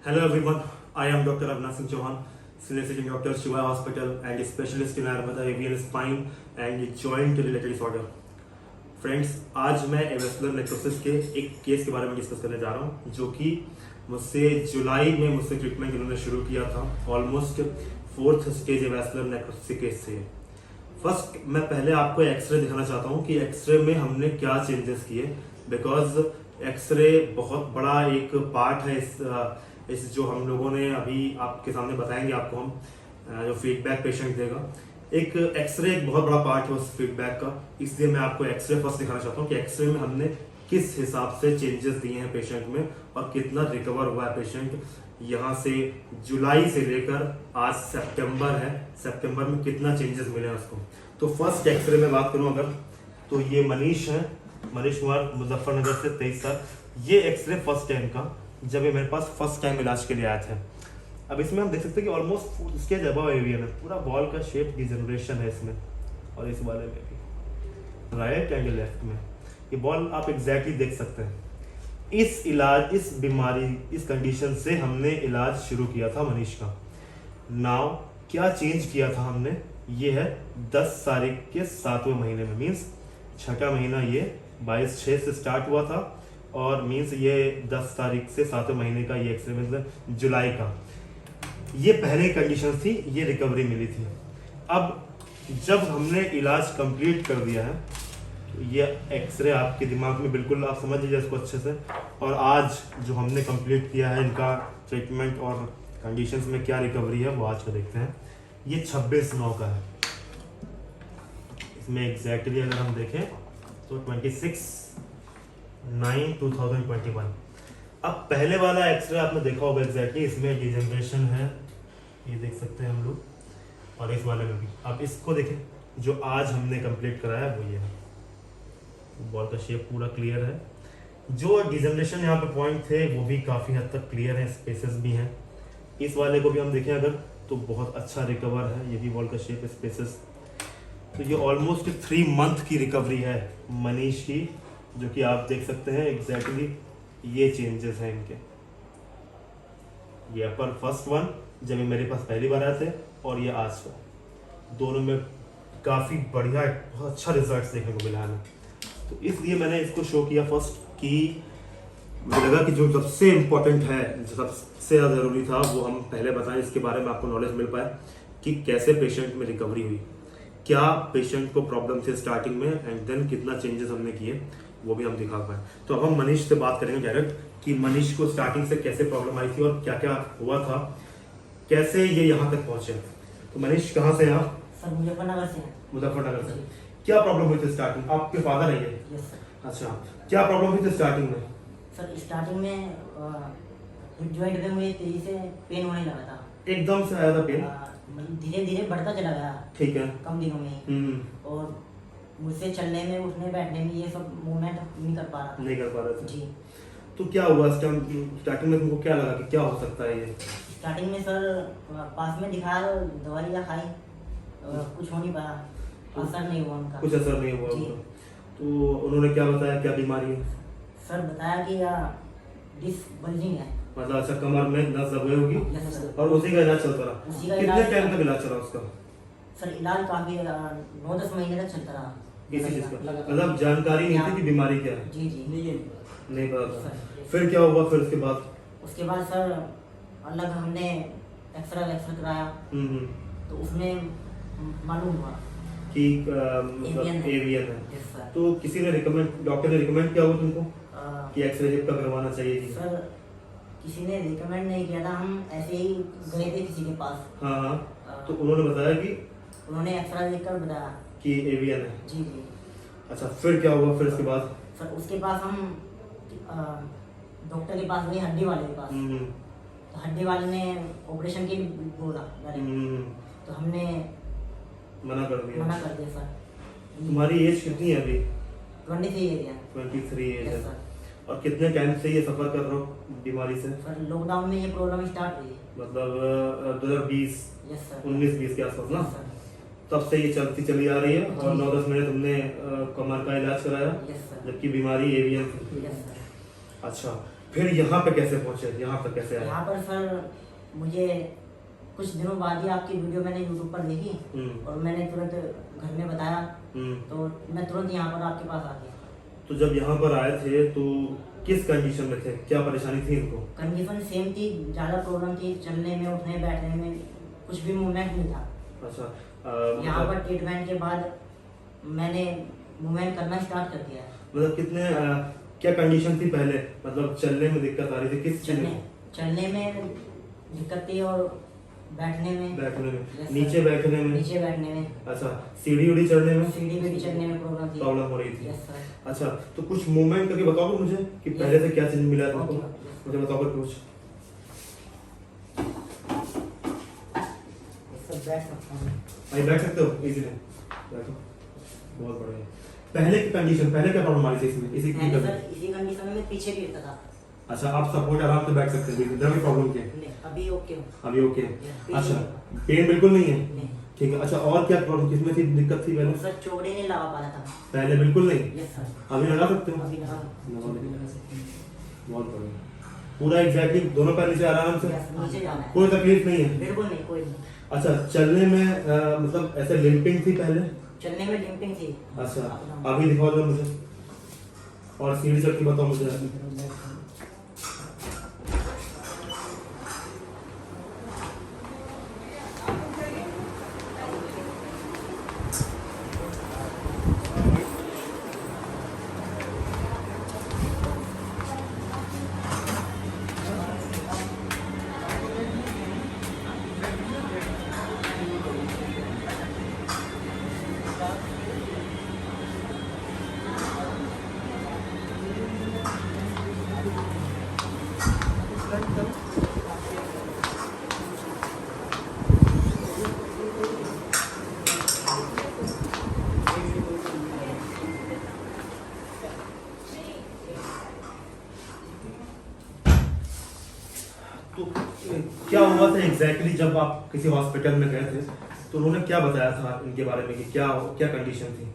Hello everyone, I am Dr. Avinash Singh Chauhan, senior sitting doctor Shiva Hospital and specialist in Ayurveda, avian spine and joint related disorder. Friends, आज मैं avascular necrosis के एक case के बारे में discuss करने जा रहा हूँ जो कि मुझसे जुलाई में मुझसे ट्रीटमेंट इन्होंने शुरू किया था। Almost 4th stage avascular necrosis case से। फर्स्ट मैं पहले आपको एक्सरे दिखाना चाहता हूँ कि एक्सरे में हमने क्या चेंजेस किए, बिकॉज एक्सरे बहुत बड़ा एक पार्ट है इस जो हम लोगों ने अभी आपके सामने बताएंगे आपको हम जो फीडबैक पेशेंट देगा। एक एक्सरे एक बहुत बड़ा पार्ट है उस फीडबैक का, इसलिए मैं आपको एक्सरे फर्स्ट दिखाना चाहता हूँ कि एक्सरे में हमने किस हिसाब से चेंजेस दिए हैं पेशेंट में और कितना रिकवर हुआ है पेशेंट। यहाँ से जुलाई से लेकर आज सितंबर है, सितंबर में कितना चेंजेस मिले हैं उसको। तो फर्स्ट एक्सरे में बात करूँ अगर, तो ये मनीष है, मनीष कुमार, मुजफ्फरनगर से 23 साल। ये एक्सरे फर्स्ट टाइम का, जब ये मेरे पास फर्स्ट टाइम इलाज के लिए आए थे। अब इसमें हम देख सकते हैं कि ऑलमोस्ट स्टेज अबव एवियन है, पूरा बॉल का शेप डिजनरेशन है इसमें और इस वाले में भी, राइट एंड लेफ्ट में ये बॉल आप एग्जैक्टली देख सकते हैं। इस इलाज, इस बीमारी, इस कंडीशन से हमने इलाज शुरू किया था मनीष का। नाउ क्या चेंज किया था हमने, ये है 10 तारीख के 7वें महीने में, मीन्स 6वां महीना ये 22/6 से स्टार्ट हुआ था और मीन्स ये 10 तारीख से 7वें महीने का ये एक्सरे मतलब जुलाई का, ये पहले कंडीशन थी, ये रिकवरी मिली थी। अब जब हमने इलाज कंप्लीट कर दिया है तो ये एक्सरे आपके दिमाग में बिल्कुल आप समझ लीजिए इसको अच्छे से। और आज जो हमने कंप्लीट किया है इनका ट्रीटमेंट और कंडीशंस में क्या रिकवरी है वो आज का देखते हैं। ये 26/9 का है, इसमें एग्जैक्टली अगर हम देखें तो 26/9/2021। अब पहले वाला एक्सरे आपने देखा होगा एग्जैक्टली, इसमें डिजनरेशन है, ये देख सकते हैं हम लोग, और इस वाले में भी। अब इसको देखें जो आज हमने कंप्लीट कराया वो ये है, बॉल का शेप पूरा क्लियर है। जो डिजनरेशन यहाँ पे पॉइंट थे वो भी काफ़ी हद तक क्लियर है, स्पेसेस भी हैं। इस वाले को भी हम देखें अगर तो बहुत अच्छा रिकवर है, ये भी बॉल का शेप, स्पेसेस। तो ये ऑलमोस्ट 3 मंथ की रिकवरी है मनीष की, जो कि आप देख सकते हैं एग्जैक्टली ये चेंजेस हैं इनके। ये अपर फर्स्ट वन जब ये मेरे पास पहली बार आए थे और ये आज का, दोनों में काफ़ी बढ़िया बहुत अच्छा रिजल्ट देखने को मिला है। तो इसलिए मैंने इसको शो किया फर्स्ट कि मुझे लगा कि जो सबसे इम्पोर्टेंट है, जो सबसे ज़्यादा ज़रूरी था वो हम पहले बताएं, इसके बारे में आपको नॉलेज मिल पाए कि कैसे पेशेंट में रिकवरी हुई, क्या पेशेंट को प्रॉब्लम थी स्टार्टिंग में एंड देन कितना चेंजेस हमने किए वो भी हम दिखा पाए। तो अब हम मनीष से बात करेंगे डायरेक्ट कि मनीष को स्टार्टिंग से कैसे प्रॉब्लम आई थी और क्या क्या हुआ था, कैसे ये यहाँ तक पहुंचे। तो मनीष कहाँ से हैं आप? सर मुजफ्फरनगर से हैं। मुजफ्फरनगर से। क्या प्रॉब्लम हुई थी स्टार्टिंग? आपके फादर है ये? Yes sir. अच्छा, क्या प्रॉब्लम हुई थी स्टार्टिंग में? सर स्टार्टिंग में हिप जॉइंट में मुझे तेजी से पेन होने लगा था। एकदम से आया था पेन? धीरे धीरे बढ़ता चला गया। ठीक है। कम दिनों में और मुझसे चलने में, उठने बैठने में ये सब मूवमेंट नहीं कर पा रहा था। नहीं कर पा रहे थे जी। तो क्या हुआ स्टार्टिंग में तुमको क्या लगा कि क्या हो सकता है ये? स्टार्टिंग में सर पास में दिखाया, दवाइयाँ खाई, कुछ हो नहीं पाया, असर नहीं हुआ उनका। कुछ असर नहीं हुआ जी। उनका। तो उन्होंने क्या बताया, क्या बीमारी है? सर बताया कि डिस्क बल्जिंग है। मतलब अच्छा, कमर में नस दबाई होगी यस सर। और उसी का इलाज चलता रहा? उसी का कितने इलाज- टाइम तक इलाज चला उसका? सर इलाज काफी 9-10 महीने तक चलता रहा। किसी चीज का मतलब जानकारी नहीं थी कि बीमारी क्या है? जी जी नहीं पता था। फिर क्या हुआ फिर उसके बाद? उसके बाद सर अलग हमने एक्सरे कराया तो उसमें मालूम हुआ कि मतलब एवियन है। एवियन है। Yes sir. तो किसी ने रिकमेंड, डॉक्टर ने रिकमेंड किया हुआ तुमको अ, कि एक्सरे जिप का करवाना चाहिए थी? सर किसी ने रिकमेंड नहीं किया था, हम ऐसे ही गए थे किसी के पास। हाँ हाँ। तो उन्होंने बताया कि उन्होंने एक्सरे देखकर बताया कि एवियन है। जी जी। अच्छा, फिर क्या हुआ फिर उसके बाद? सर उसके पास हम डॉक्टर के पास गए, हड्डी वाले के पास। तो हड्डी वाले ने ऑपरेशन के लिए बोला डायरेक्ट, तो हमने मना कर दिया? मना कर दिया सर। तुम्हारी एज कितनी है अभी? 23 एरिया। 23 एज है। Yes sir. और कितने टाइम से ये सफर कर रहे हो बीमारी से? सर लॉकडाउन में ये प्रॉब्लम स्टार्ट हुई। मतलब 2020 यस सर। 19-20 के आसपास ना? Yes sir. तब से ये चलती चली आ रही है और जी। 9-10 महीने तुमने कमर का इलाज कराया, यस सर। जबकि बीमारी एवियन थी। Yes sir. अच्छा, फिर यहाँ पे कैसे पहुंचे, यहाँ तक कैसे आए? यहाँ पर सर मुझे कुछ दिनों बाद ही आपकी वीडियो मैंने यूट्यूब पर देखी और मैंने तुरंत घर में बताया, तो मैं तुरंत यहाँ पर आपके पास आ गया। तो जब यहाँ पर आए थे तो किस कंडीशन में थे, क्या परेशानी थी इनको? कंडीशन सेम थी, ज़्यादा प्रॉब्लम थी, चलने में उठने बैठने में कुछ भी मूवमेंट नहीं था। अच्छा यहाँ पर ट्रीटमेंट के बाद मैंने मूवमेंट करना स्टार्ट कर दिया है। मतलब कितने क्या कंडीशन थी पहले, मतलब चलने में दिक्कत आ रही थी, किस चीज में? चलने में दिक्कत थी और बैठने में नीचे बैठने में। अच्छा, सीढ़ी चढ़ने में चढ़ने में प्रॉब्लम हो रही थी। Yes sir. अच्छा, तो कुछ मूवमेंट करके बताओगे मुझे कि पहले से क्या चीज मिला तुमको? ओके। मुझे बताओगे कुछ। बैठ सकता हूँ। भाई बैठ सकते हो इजीली, बैठो। बहुत बढ़िया। पहले की कंडीशन, पहले क्या प्रॉब्लम आ रही थी इसमें? इसी कंडीशन में पीछे गिरता था। अच्छा, आप सपोर्ट आराम से बैठ सकते हैं, इधर भी प्रॉब्लम क्या है? अभी ओके हूँ। अभी ओके। अच्छा, पेन बिल्कुल नहीं है? ठीक है। अच्छा, और क्या प्रॉब्लम, किसमें थी दिक्कत थी पहले? सर चौड़े नहीं लगा पा रहा था पहले बिल्कुल नहीं? Yes sir. अभी लगा सकते हो? अभी लगा बहुत बढ़िया। पूरा एग्जैक्टली दोनों पैर नीचे आराम से? नीचे जाना है, कोई तकलीफ नहीं है? बिल्कुल नहीं, कोई नहीं। अच्छा, चलने में मतलब ऐसे लिंपिंग थी पहले? चलने में लिंपिंग थी। अच्छा, अभी दिखाओ जरा मुझे, और सीढ़ी चढ़ के बताओ मुझे। तो क्या हुआ था एग्जैक्टली जब आप किसी हॉस्पिटल में गए थे, तो उन्होंने क्या बताया था इनके बारे में कि क्या क्या कंडीशन थी?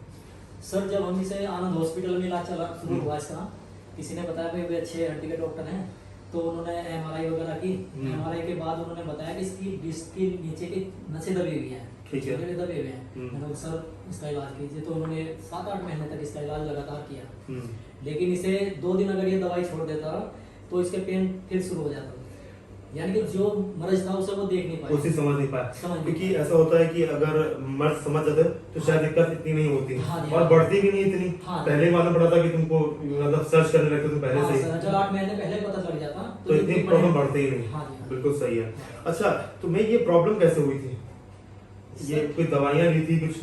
सर जब हम इसे आनंद हॉस्पिटल में इलाज चला शुरू हुआ इसका, किसी ने बताया भाई वे अच्छे हड्डी के डॉक्टर हैं, तो उन्होंने एमआरआई वगैरह की। एमआरआई के बाद उन्होंने बताया कि इसकी डिस्क की नीचे की नसें दबी हुई हैं, ठीक है, दबे हुए हैं। तो सर इसका इलाज कीजिए, तो उन्होंने 7-8 महीने तक इसका इलाज लगातार किया। लेकिन इसे 2 दिन अगर ये दवाई छोड़ देता तो इसके पेन फिर शुरू हो जाता, यानी कि जो मर्ज था उसे वो देख नहीं पाया, उसे समझ नहीं पाया। समझ नहीं क्योंकि ऐसा होता है कि अगर मर्ज समझ जाते तो शायद दिक्कत इतनी नहीं होती। हाँ जी, और हाँ। बढ़ती भी नहीं इतनी। हाँ। पहले मालूम पड़ा था कि तुमको मतलब सर्च करने लगते तुम पहले हाँ, से ही, सर, चलो 8 महीने पहले पता चल जाता तो इतनी प्रॉब्लम बढ़ती ही नहीं। हाँ जी, हाँ। बिल्कुल सही है। अच्छा, तुम्हें ये प्रॉब्लम कैसे हुई थी? ये कोई दवाइयाँ ली थी कुछ,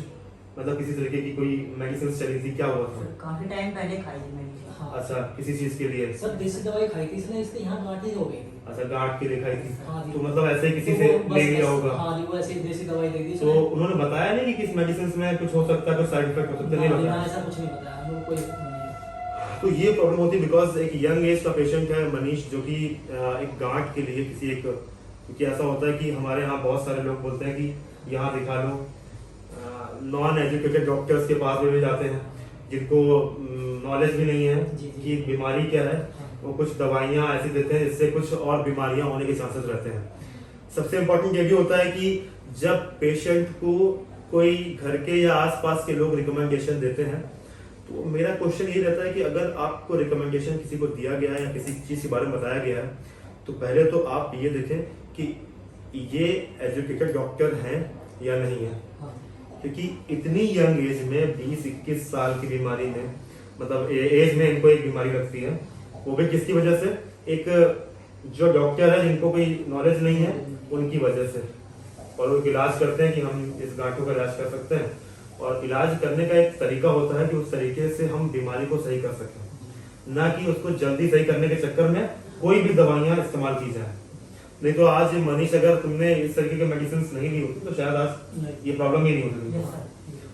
मतलब किसी तरीके की कोई मेडिसिन चली थी, क्या हुआ था? काफी टाइम पहले खाई थी मेडिसिन। हाँ। अच्छा, किसी चीज के लिए? सर देसी दवाई खाई थी इसने, इसके यहाँ गांठें हो गई थी। अच्छा, गांठ के लिए खाई थी? हाँ जी। तो मतलब ऐसे ही किसी तो से वो बस- ले लिया होगा? हाँ जी, वो ऐसे ही देसी दवाई दे दी तो उन्होंने बताया नहीं कि किस मेडिसिन में कुछ हो सकता है, कुछ साइड इफेक्ट हो सकता है? नहीं बताया? ऐसा कुछ नहीं बताया हम लोग, कोई नहीं। तो ये प्रॉब्लम होती है बिकॉज एक यंग एज का पेशेंट है मनीष, जो कि एक गांठ के लिए किसी एक, क्योंकि ऐसा होता है कि हमारे यहाँ बहुत सारे लोग बोलते हैं कि यहाँ दिखा लो, नॉन एजुकेटेड डॉक्टर्स के पास भी जाते हैं जिनको नॉलेज भी नहीं है जी, जी। कि बीमारी क्या है, वो कुछ दवाइयाँ ऐसी देते हैं जिससे कुछ और बीमारियां होने के चांसेस रहते हैं। सबसे इम्पोर्टेंट ये भी होता है कि जब पेशेंट को कोई घर के या आसपास के लोग रिकमेंडेशन देते हैं, तो मेरा क्वेश्चन ये रहता है कि अगर आपको रिकमेंडेशन किसी को दिया गया है या किसी चीज़ के बारे में बताया गया है, तो पहले तो आप ये देखें कि ये एजुकेटेड डॉक्टर हैं या नहीं है। हाँ। क्योंकि इतनी यंग एज में 20-21 साल की बीमारी में, मतलब एज में इनको एक बीमारी लगती है, वो भी किसकी वजह से? एक जो डॉक्टर है जिनको कोई नॉलेज नहीं है उनकी वजह से, और वो इलाज करते हैं कि हम इस गांठों का इलाज कर सकते हैं, और इलाज करने का एक तरीका होता है कि उस तरीके से हम बीमारी को सही कर सकें, ना कि उसको जल्दी सही करने के चक्कर में कोई भी दवाइयां इस्तेमाल की जाए। नहीं तो आज मनीष, अगर तुमने इस तरीके के मेडिसिन नहीं ली होती तो शायद आज ये प्रॉब्लम ही नहीं होती।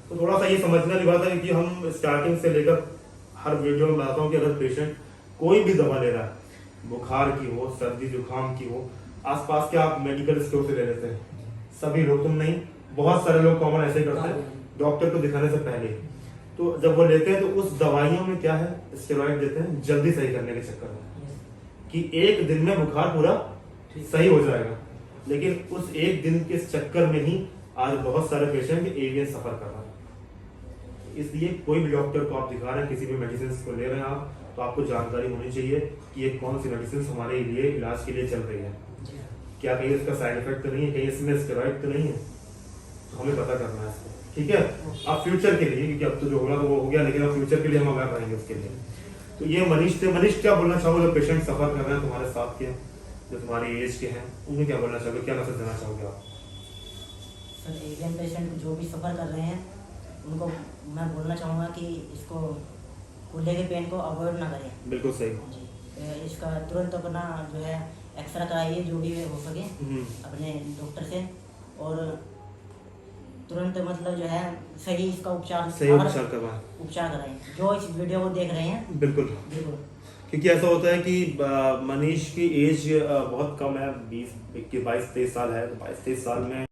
तो थोड़ा सा ये समझने वाली बात है कि हम स्टार्टिंग से लेकर हर वीडियो में बताता हूँ कि अगर पेशेंट कोई भी दवा ले रहा है, बुखार की हो, सर्दी जुकाम की हो, आसपास के आप मेडिकल स्टोर से ले लेते हैं, सभी लोग, तुम नहीं, बहुत सारे लोग कॉमन ऐसे करते हैं डॉक्टर को दिखाने से पहले। तो जब वो लेते हैं तो उस दवाइयों में क्या है, स्टेरॉइड देते हैं जल्दी सही करने के चक्कर में। कि एक दिन में बुखार पूरा सही हो जाएगा, लेकिन उस एक दिन के चक्कर में ही आज बहुत सारे पेशेंट एवीएन सफर कर रहे हैं। इसलिए कोई भी डॉक्टर को आप दिखा रहे हैं, किसी भी मेडिसिन को ले रहे हैं आप, तो आपको जानकारी होनी चाहिए कि ये कौन सी मेडिसिन हमारे लिए इलाज के लिए चल रही है, क्या कहीं इसका साइड इफेक्ट तो नहीं है, कहीं इसमें स्टेरॉइड तो नहीं है, तो हमें पता करना है इसको। ठीक है, अब फ्यूचर के लिए, क्योंकि अब तो जो होगा तो वो हो गया, लेकिन अब फ्यूचर के लिए हम अवेयर रहेंगे उसके लिए। तो ये मनीष थे। मनीष, क्या बोलना चाहोगे जो पेशेंट सफर कर रहे हैं तुम्हारे साथ के, जो तुम्हारी एज के हैं, उन्हें क्या बोलना चाहोगे, क्या मैसेज देना चाहोगे आप? सर एवीएन पेशेंट जो भी सफ़र कर रहे हैं उनको मैं बोलना चाहूँगा कि इसको कूल्हे के पेन को अवॉइड ना करें। बिल्कुल सही जी, इसका तुरंत अपना जो है एक्सरा कराइए जो भी हो सके अपने डॉक्टर से, और तुरंत मतलब जो है सही इसका उपचार कराएं जो इस वीडियो को देख रहे हैं। बिल्कुल, क्योंकि ऐसा होता है कि मनीष की एज बहुत कम है, 22-23 साल है। 22-23 साल में